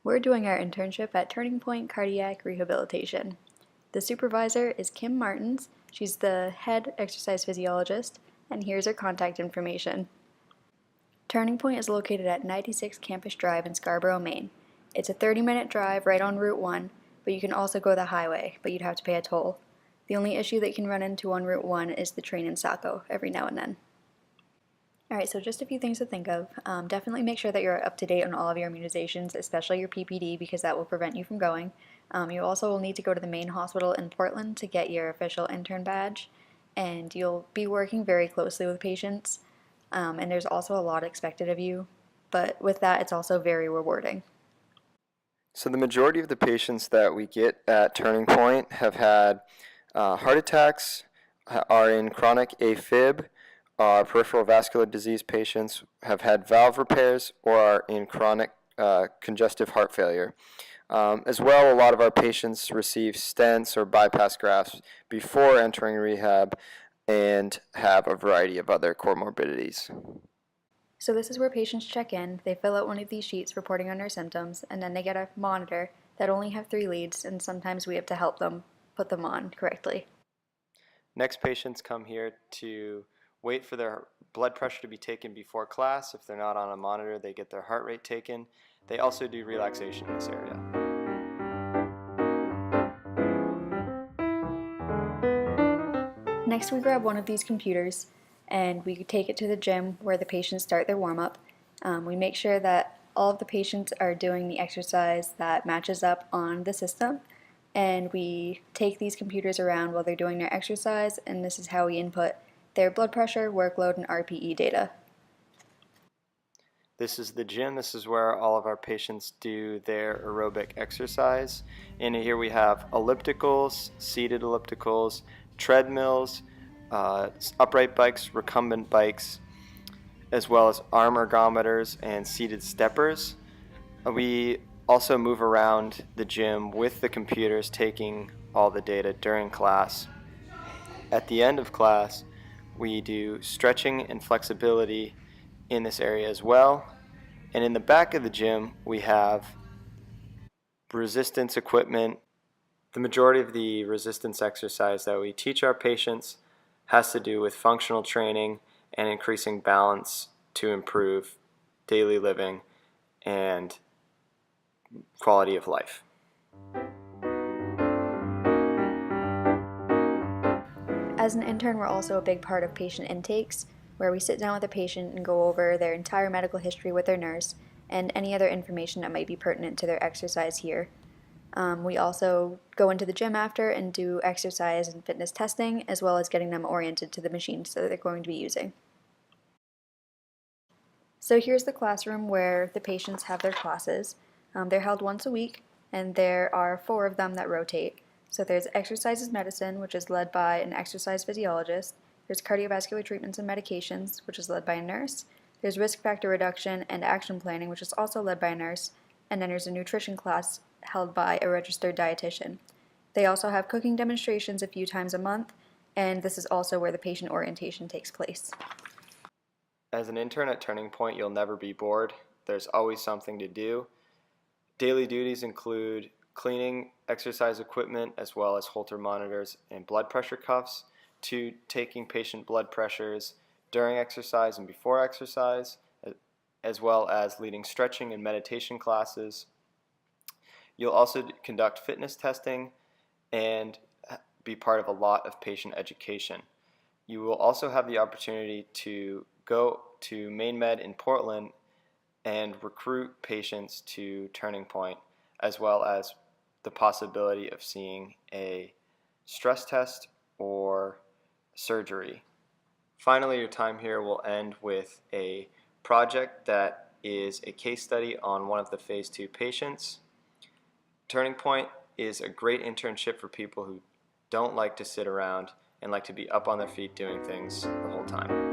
We're doing our internship at Turning Point Cardiac Rehabilitation. The supervisor is Kim Martins. She's the head exercise physiologist, and here's her contact information. Turning Point is located at 96 Campus Drive in Scarborough, Maine. It's a 30-minute drive right on Route 1, but you can also go the highway, but you'd have to pay a toll. The only issue that you can run into on Route 1 is the train in Saco every now and then. Alright, so just a few things to think of. Definitely make sure that you're up to date on all of your immunizations, especially your PPD, because that will prevent you from going. You also will need to go to the main hospital in Portland to get your official intern badge, and you'll be working very closely with patients, and there's also a lot expected of you, but with that, it's also very rewarding. So the majority of the patients that we get at Turning Point have had heart attacks, are in chronic AFib, are peripheral vascular disease patients, have had valve repairs, or are in chronic congestive heart failure. As well, a lot of our patients receive stents or bypass grafts before entering rehab and have a variety of other comorbidities. So this is where patients check in, they fill out one of these sheets reporting on their symptoms, and then they get a monitor that only have 3 leads, and sometimes we have to help them put them on correctly. Next, patients come here to wait for their blood pressure to be taken before class. If they're not on a monitor, they get their heart rate taken. They also do relaxation in this area. Next, we grab one of these computers and we take it to the gym where the patients start their warm-up. We make sure that all of the patients are doing the exercise that matches up on the system, and we take these computers around while they're doing their exercise, and this is how we input their blood pressure, workload, and RPE data. This is the gym. This is where all of our patients do their aerobic exercise. In here we have ellipticals, seated ellipticals, treadmills, upright bikes, recumbent bikes, as well as arm ergometers and seated steppers. We also move around the gym with the computers, taking all the data during class. At the end of class, we do stretching and flexibility in this area as well. And in the back of the gym, we have resistance equipment. The majority of the resistance exercise that we teach our patients has to do with functional training and increasing balance to improve daily living and quality of life. As an intern, we're also a big part of patient intakes, where we sit down with a patient and go over their entire medical history with their nurse and any other information that might be pertinent to their exercise here. We also go into the gym after and do exercise and fitness testing, as well as getting them oriented to the machines that they're going to be using. So here's the classroom where the patients have their classes. They're held once a week, and there are 4 of them that rotate. So there's exercises medicine, which is led by an exercise physiologist. There's cardiovascular treatments and medications, which is led by a nurse. There's risk factor reduction and action planning, which is also led by a nurse. And then there's a nutrition class held by a registered dietitian. They also have cooking demonstrations a few times a month, and this is also where the patient orientation takes place. As an intern at Turning Point, you'll never be bored. There's always something to do. Daily duties include cleaning exercise equipment as well as Holter monitors and blood pressure cuffs, to taking patient blood pressures during exercise and before exercise, as well as leading stretching and meditation classes. You'll also conduct fitness testing and be part of a lot of patient education. You will also have the opportunity to go to Main Med in Portland and recruit patients to Turning Point, as well as the possibility of seeing a stress test or surgery. Finally, your time here will end with a project that is a case study on one of the phase 2 patients. Turning Point is a great internship for people who don't like to sit around and like to be up on their feet doing things the whole time.